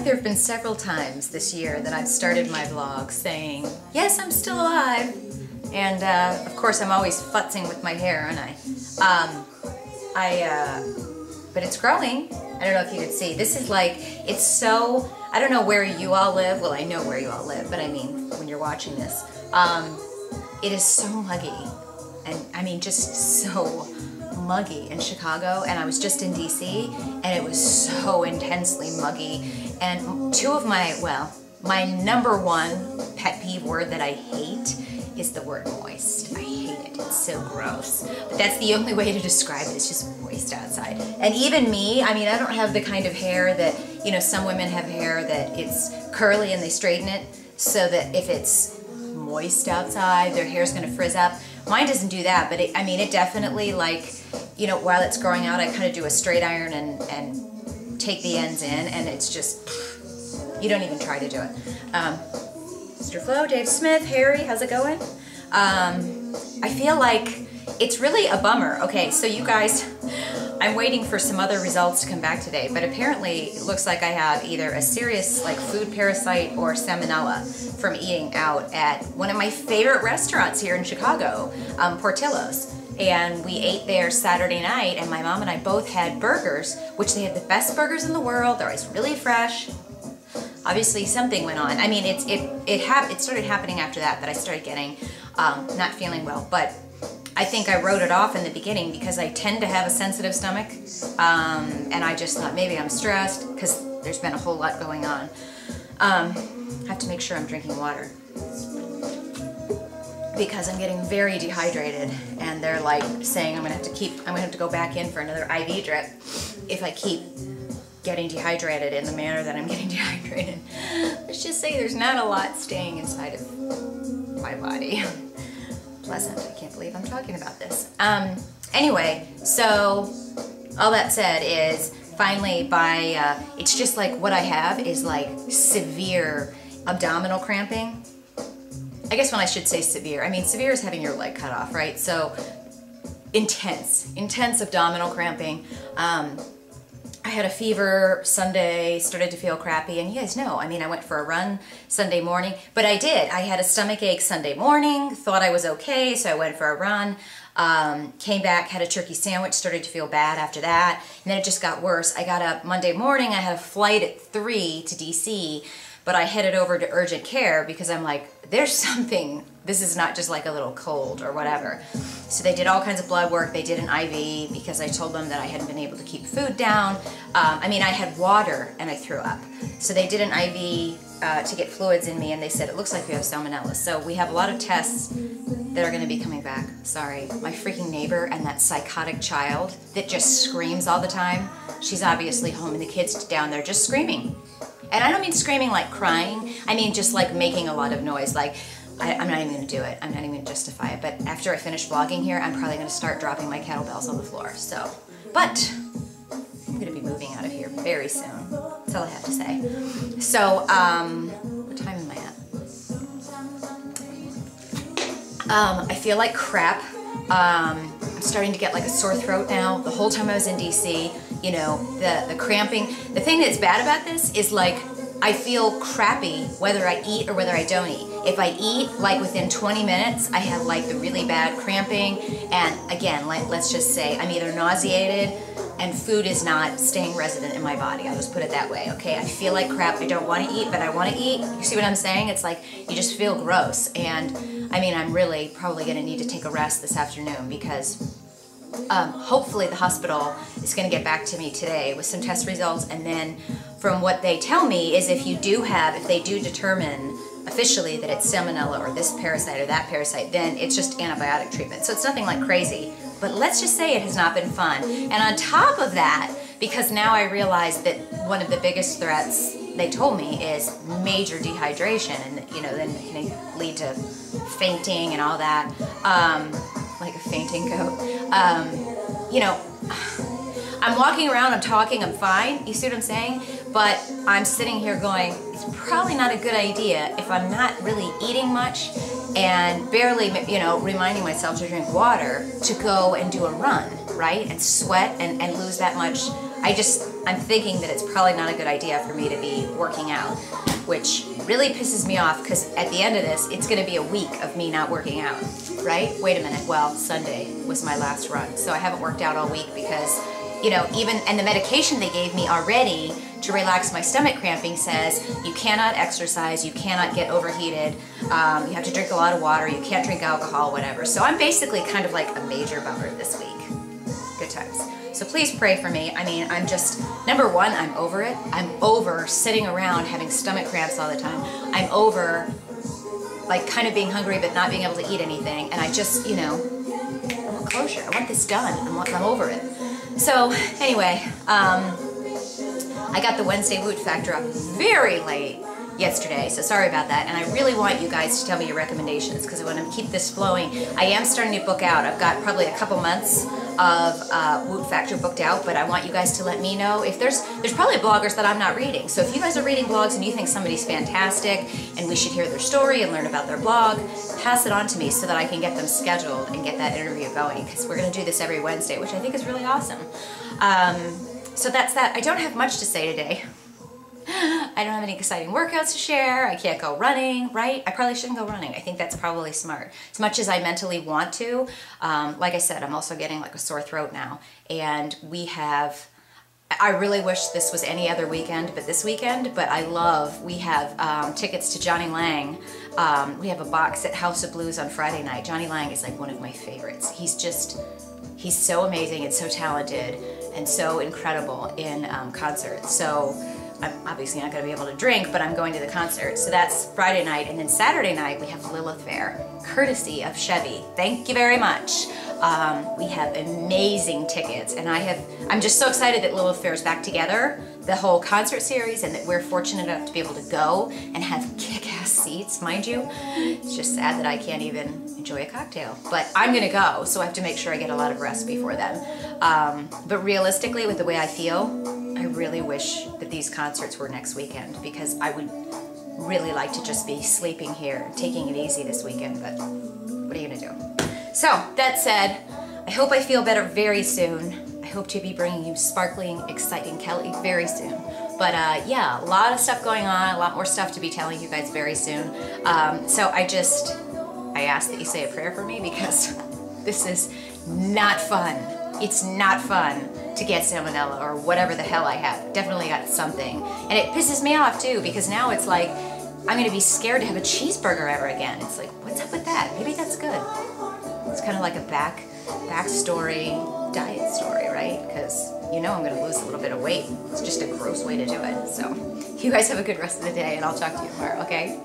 like there have been several times this year that I've started my vlog saying, yes, I'm still alive. And of course I'm always futzing with my hair, aren't I? But it's growing. I don't know if you can see. This is like, it's so, I don't know where you all live. Well, I know where you all live, but I mean, when you're watching this, it is so muggy. And I mean, just so muggy in Chicago. And I was just in DC and it was so intensely muggy. And two of my, well, my number one pet peeve word that I hate is the word moist. I hate it. It's so gross. But that's the only way to describe it. It's just moist outside. And even me, I mean, I don't have the kind of hair that, you know, some women have hair that it's curly and they straighten it so that if it's moist outside, their hair's going to frizz up. Mine doesn't do that, but it, I mean, it definitely, like, you know, while it's growing out, I kind of do a straight iron and take the ends in, and it's just, you don't even try to do it. Mr. Flo, Dave Smith, Harry, how's it going? I feel like it's really a bummer. Okay, so you guys, I'm waiting for some other results to come back today, but apparently it looks like I have either a serious like food parasite or salmonella from eating out at one of my favorite restaurants here in Chicago, Portillo's. And we ate there Saturday night, and my mom and I both had burgers, which they have the best burgers in the world. They're always really fresh. Obviously something went on. I mean, it started happening after that I started getting not feeling well, but I think I wrote it off in the beginning because I tend to have a sensitive stomach, and I just thought maybe I'm stressed because there's been a whole lot going on. I have to make sure I'm drinking water because I'm getting very dehydrated, and they're like saying I'm gonna have to go back in for another IV drip if I keep getting dehydrated in the manner that I'm getting dehydrated. Let's just say there's not a lot staying inside of my body. Pleasant. I can't believe I'm talking about this. Anyway, so all that said is finally it's just like what I have is like severe abdominal cramping. I guess when I should say severe, I mean severe is having your leg cut off, right? So intense abdominal cramping. I had a fever Sunday, started to feel crappy, and you guys know, I mean, I went for a run Sunday morning, but I did. I had a stomach ache Sunday morning, thought I was okay, so I went for a run, came back, had a turkey sandwich, started to feel bad after that, and then it just got worse. I got up Monday morning, I had a flight at 3 to DC, but I headed over to urgent care because I'm like, there's something, this is not just like a little cold or whatever. So they did all kinds of blood work, they did an IV because I told them that I hadn't been able to keep food down. I mean, I had water and I threw up. So they did an IV to get fluids in me, and they said, it looks like you have salmonella. So we have a lot of tests that are gonna be coming back. Sorry, my freaking neighbor and that psychotic child that just screams all the time, she's obviously home and the kid's down there just screaming. And I don't mean screaming like crying, I mean just like making a lot of noise, like, I'm not even gonna do it, I'm not even gonna justify it, but after I finish vlogging here, I'm probably gonna start dropping my kettlebells on the floor, so. But, I'm gonna be moving out of here very soon, that's all I have to say. So, what time am I at? I feel like crap. I'm starting to get like a sore throat now. The whole time I was in DC, you know, the cramping. The thing that's bad about this is like, I feel crappy whether I eat or whether I don't eat. If I eat, like within 20 minutes, I have like the really bad cramping, and again, let's just say I'm either nauseated and food is not staying resident in my body. I'll just put it that way, okay? I feel like crap, I don't want to eat, but I want to eat. You see what I'm saying? It's like, you just feel gross, and I mean, I'm really probably gonna need to take a rest this afternoon because hopefully the hospital is going to get back to me today with some test results, and then from what they tell me is if they do determine officially that it's salmonella or this parasite or that parasite, then it's just antibiotic treatment. So it's nothing like crazy, but let's just say it has not been fun. And on top of that, because now I realize that one of the biggest threats they told me is major dehydration, and you know, then it can lead to fainting and all that. Like a fainting goat. You know, I'm walking around, I'm talking, I'm fine, you see what I'm saying? But I'm sitting here going, it's probably not a good idea if I'm not really eating much and barely, you know, reminding myself to drink water to go and do a run, right? And sweat and lose that much I'm thinking that it's probably not a good idea for me to be working out, which really pisses me off because at the end of this, it's gonna be a week of me not working out, right? Wait a minute, well, Sunday was my last run, so I haven't worked out all week because, you know, and the medication they gave me already to relax my stomach cramping says you cannot exercise, you cannot get overheated, you have to drink a lot of water, you can't drink alcohol, whatever. So I'm basically kind of like a major bummer this week. Good times. So please pray for me. I mean, I'm just, number one, I'm over it. I'm over sitting around having stomach cramps all the time. I'm over like kind of being hungry but not being able to eat anything. And I just, you know, I want closure. I want this done. I'm over it. So anyway, I got the Wednesday Woot Factor up very late yesterday, so sorry about that. And I really want you guys to tell me your recommendations because I want to keep this flowing. I am starting to book out. I've got probably a couple months of Woot Factor booked out, but I want you guys to let me know if there's probably bloggers that I'm not reading. So if you guys are reading blogs and you think somebody's fantastic and we should hear their story and learn about their blog, pass it on to me so that I can get them scheduled and get that interview going because we're going to do this every Wednesday, which I think is really awesome. So that's that. I don't have much to say today. I don't have any exciting workouts to share. I can't go running, right? I probably shouldn't go running. I think that's probably smart. As much as I mentally want to, like I said, I'm also getting like a sore throat now. And I really wish this was any other weekend but this weekend, but we have tickets to Johnny Lang. We have a box at House of Blues on Friday night. Johnny Lang is like one of my favorites. He's so amazing and so talented and so incredible in concerts. So I'm obviously not going to be able to drink, but I'm going to the concert. So that's Friday night. And then Saturday night, we have Lilith Fair, courtesy of Chevy. Thank you very much. We have amazing tickets. And I'm just so excited that Lilith Fair is back together, the whole concert series, and that we're fortunate enough to be able to go and have kick-ass seats, mind you. It's just sad that I can't even enjoy a cocktail. But I'm going to go, so I have to make sure I get a lot of rest before then. But realistically, with the way I feel, I really wish that these concerts were next weekend because I would really like to just be sleeping here, taking it easy this weekend, but what are you gonna do? So, that said, I hope I feel better very soon. I hope to be bringing you sparkling, exciting Kelly very soon. But yeah, a lot of stuff going on, a lot more stuff to be telling you guys very soon. So I ask that you say a prayer for me because this is not fun. It's not fun to get salmonella or whatever the hell I have. Definitely got something. And it pisses me off too because now it's like I'm gonna be scared to have a cheeseburger ever again. It's like, what's up with that? Maybe that's good. It's kind of like a backstory diet story, right? Because you know I'm gonna lose a little bit of weight. It's just a gross way to do it. So you guys have a good rest of the day and I'll talk to you tomorrow, okay?